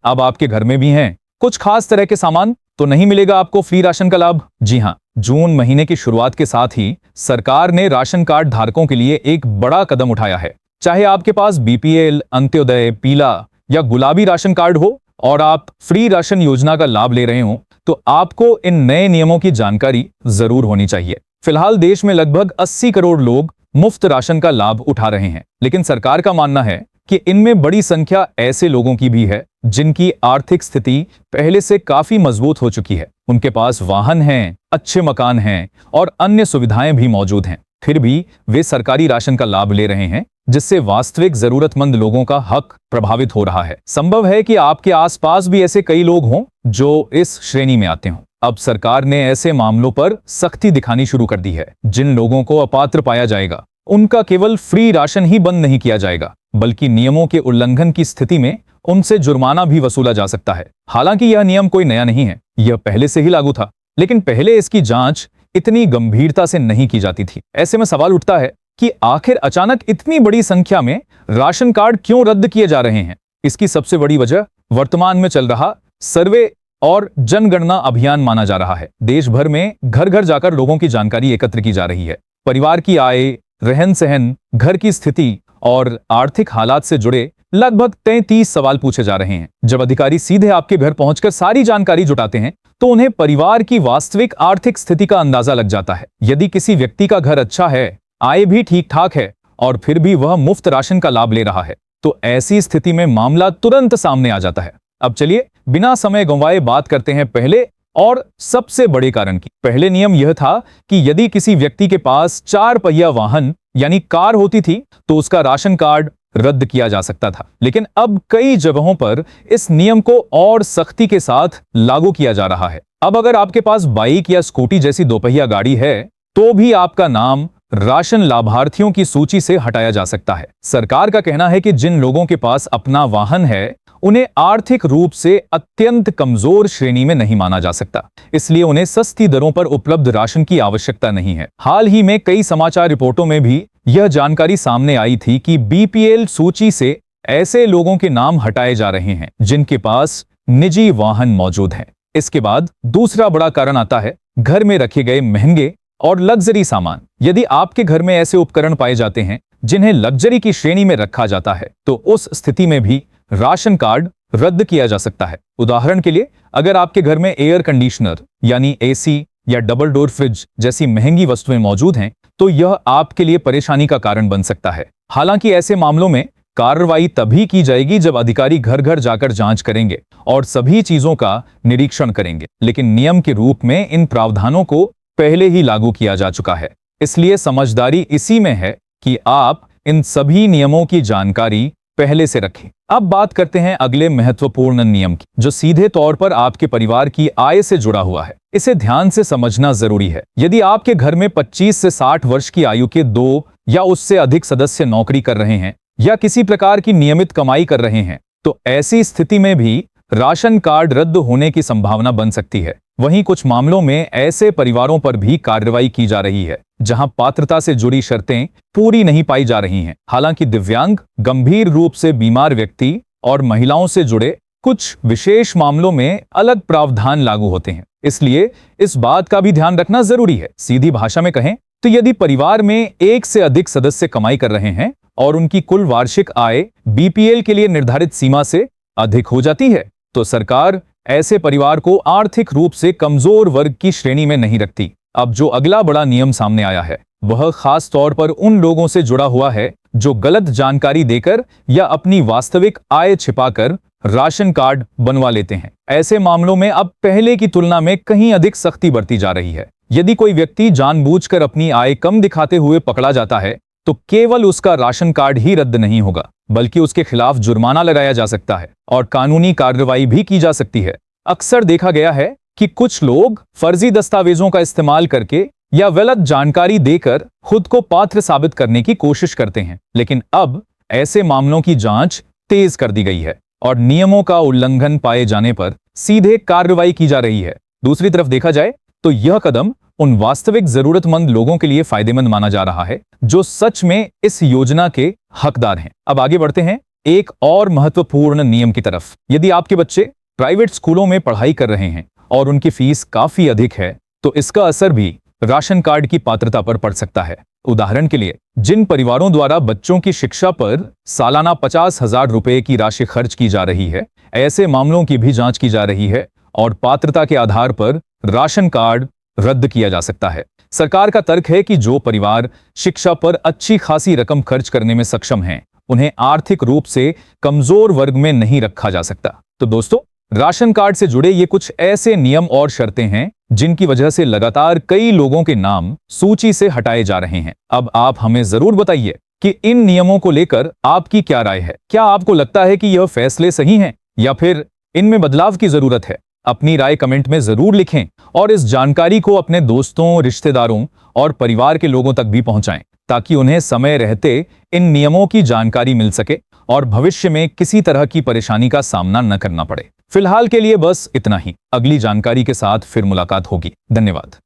अब आपके घर में भी हैं कुछ खास तरह के सामान, तो नहीं मिलेगा आपको फ्री राशन का लाभ। जी हां, जून महीने की शुरुआत के साथ ही सरकार ने राशन कार्ड धारकों के लिए एक बड़ा कदम उठाया है। चाहे आपके पास बीपीएल, अंत्योदय, पीला या गुलाबी राशन कार्ड हो और आप फ्री राशन योजना का लाभ ले रहे हो, तो आपको इन नए नियमों की जानकारी जरूर होनी चाहिए। फिलहाल देश में लगभग 80 करोड़ लोग मुफ्त राशन का लाभ उठा रहे हैं, लेकिन सरकार का मानना है कि इनमें बड़ी संख्या ऐसे लोगों की भी है जिनकी आर्थिक स्थिति पहले से काफी मजबूत हो चुकी है। उनके पास वाहन हैं, अच्छे मकान हैं और अन्य सुविधाएं भी मौजूद हैं, फिर भी वे सरकारी राशन का लाभ ले रहे हैं, जिससे वास्तविक जरूरतमंद लोगों का हक प्रभावित हो रहा है। संभव है कि आपके आसपास भी ऐसे कई लोग हों जो इस श्रेणी में आते हों। अब सरकार ने ऐसे मामलों पर सख्ती दिखानी शुरू कर दी है। जिन लोगों को अपात्र पाया जाएगा, उनका केवल फ्री राशन ही बंद नहीं किया जाएगा, बल्कि नियमों के उल्लंघन की स्थिति में उनसे जुर्माना भी वसूला जा सकता है। हालांकि यह नियम कोई नया नहीं है, यह पहले से ही लागू था, लेकिन पहले इसकी जांच इतनी गंभीरता से नहीं की जाती थी। ऐसे में सवाल उठता है कि आखिर अचानक इतनी बड़ी संख्या में राशन कार्ड क्यों रद्द किए जा रहे हैं। इसकी सबसे बड़ी वजह वर्तमान में चल रहा सर्वे और जनगणना अभियान माना जा रहा है। देश भर में घर घर जाकर लोगों की जानकारी एकत्र की जा रही है। परिवार की आय, रहन सहन, घर की स्थिति और आर्थिक हालात से जुड़े लगभग 33 सवाल पूछे जा रहे हैं। जब अधिकारी सीधे आपके घर पहुंचकर सारी जानकारी जुटाते हैं, तो उन्हें परिवार की वास्तविक आर्थिक स्थिति का अंदाजा लग जाता है। यदि किसी व्यक्ति का घर अच्छा है, आय भी ठीक ठाक है और फिर भी वह मुफ्त राशन का लाभ ले रहा है, तो ऐसी स्थिति में मामला तुरंत सामने आ जाता है। अब चलिए बिना समय गंवाए बात करते हैं पहले और सबसे बड़े कारण की। पहले नियम यह था कि यदि किसी व्यक्ति के पास 4 पहिया वाहन यानी कार होती थी, तो उसका राशन कार्ड रद्द किया जा सकता था। लेकिन अब कई जगहों पर इस नियम को और सख्ती के साथ लागू किया जा रहा है। अब अगर आपके पास बाइक या स्कूटी जैसी दोपहिया गाड़ी है, तो भी आपका नाम राशन लाभार्थियों की सूची से हटाया जा सकता है। सरकार का कहना है कि जिन लोगों के पास अपना वाहन है, उन्हें आर्थिक रूप से अत्यंत कमजोर श्रेणी में नहीं माना जा सकता, इसलिए उन्हें सस्ती दरों पर उपलब्ध राशन की आवश्यकता नहीं है। हाल ही में कई समाचार रिपोर्टों में भी यह जानकारी सामने आई थी कि बीपीएल सूची से ऐसे लोगों के नाम हटाए जा रहे हैं जिनके पास निजी वाहन मौजूद है। इसके बाद दूसरा बड़ा कारण आता है घर में रखे गए महंगे और लग्जरी सामान। यदि आपके घर में ऐसे उपकरण पाए जाते हैं जिन्हें लग्जरी की श्रेणी में रखा जाता है, तो उस स्थिति में भी राशन कार्ड रद्द किया जा सकता है। उदाहरण के लिए, अगर आपके घर में एयर कंडीशनर यानी एसी या डबल डोर फ्रिज जैसी महंगी वस्तुएं मौजूद हैं, तो यह आपके लिए परेशानी का कारण बन सकता है। हालांकि ऐसे मामलों में कार्रवाई तभी की जाएगी जब अधिकारी घर घर जाकर जांच करेंगे और सभी चीजों का निरीक्षण करेंगे। लेकिन नियम के रूप में इन प्रावधानों को पहले ही लागू किया जा चुका है, इसलिए समझदारी इसी में है कि आप इन सभी नियमों की जानकारी पहले से रखें। अब बात करते हैं अगले महत्वपूर्ण नियम की, जो सीधे तौर पर आपके परिवार की आय से जुड़ा हुआ है। इसे ध्यान से समझना जरूरी है। यदि आपके घर में 25 से 60 वर्ष की आयु के 2 या उससे अधिक सदस्य नौकरी कर रहे हैं या किसी प्रकार की नियमित कमाई कर रहे हैं, तो ऐसी स्थिति में भी राशन कार्ड रद्द होने की संभावना बन सकती है। वहीं कुछ मामलों में ऐसे परिवारों पर भी कार्रवाई की जा रही है जहां पात्रता से जुड़ी शर्तें पूरी नहीं पाई जा रही हैं। हालांकि दिव्यांग, गंभीर रूप से बीमार व्यक्ति और महिलाओं से जुड़े कुछ विशेष मामलों में अलग प्रावधान लागू होते हैं, इसलिए इस बात का भी ध्यान रखना जरूरी है। सीधी भाषा में कहें तो यदि परिवार में 1 से अधिक सदस्य कमाई कर रहे हैं और उनकी कुल वार्षिक आय बीपीएल के लिए निर्धारित सीमा से अधिक हो जाती है, तो सरकार ऐसे परिवार को आर्थिक रूप से कमजोर वर्ग की श्रेणी में नहीं रखती। अब जो अगला बड़ा नियम सामने आया है, वह खास तौर पर उन लोगों से जुड़ा हुआ है जो गलत जानकारी देकर या अपनी वास्तविक आय छिपाकर राशन कार्ड बनवा लेते हैं। ऐसे मामलों में अब पहले की तुलना में कहीं अधिक सख्ती बरती जा रही है। यदि कोई व्यक्ति जानबूझकर अपनी आय कम दिखाते हुए पकड़ा जाता है, तो केवल उसका राशन कार्ड ही रद्द नहीं होगा, बल्कि उसके खिलाफ जुर्माना लगाया जा सकता है और कानूनी कार्रवाई भी की जा सकती है। अक्सर देखा गया है कि कुछ लोग फर्जी दस्तावेजों का इस्तेमाल करके या गलत जानकारी देकर खुद को पात्र साबित करने की कोशिश करते हैं, लेकिन अब ऐसे मामलों की जांच तेज कर दी गई है और नियमों का उल्लंघन पाए जाने पर सीधे कार्रवाई की जा रही है। दूसरी तरफ देखा जाए तो यह कदम उन वास्तविक जरूरतमंद लोगों के लिए फायदेमंद माना जा रहा है जो सच में इस योजना के हकदार हैं। अब आगे बढ़ते हैं एक और महत्वपूर्ण नियम की तरफ। यदि आपके बच्चे प्राइवेट स्कूलों में पढ़ाई कर रहे हैं और उनकी फीस काफी अधिक है, तो इसका असर भी राशन कार्ड की पात्रता पर पड़ सकता है। उदाहरण के लिए, जिन परिवारों द्वारा बच्चों की शिक्षा पर सालाना 50,000 रुपए की राशि खर्च की जा रही है, ऐसे मामलों की भी जांच की जा रही है और पात्रता के आधार पर राशन कार्ड रद्द किया जा सकता है। सरकार का तर्क है कि जो परिवार शिक्षा पर अच्छी खासी रकम खर्च करने में सक्षम हैं, उन्हें आर्थिक रूप से कमजोर वर्ग में नहीं रखा जा सकता। तो दोस्तों, राशन कार्ड से जुड़े ये कुछ ऐसे नियम और शर्तें हैं जिनकी वजह से लगातार कई लोगों के नाम सूची से हटाए जा रहे हैं। अब आप हमें जरूर बताइए कि इन नियमों को लेकर आपकी क्या राय है। क्या आपको लगता है कि यह फैसले सही हैं या फिर इनमें बदलाव की जरूरत है? अपनी राय कमेंट में जरूर लिखें और इस जानकारी को अपने दोस्तों, रिश्तेदारों और परिवार के लोगों तक भी पहुंचाएं, ताकि उन्हें समय रहते इन नियमों की जानकारी मिल सके और भविष्य में किसी तरह की परेशानी का सामना न करना पड़े। फिलहाल के लिए बस इतना ही। अगली जानकारी के साथ फिर मुलाकात होगी। धन्यवाद।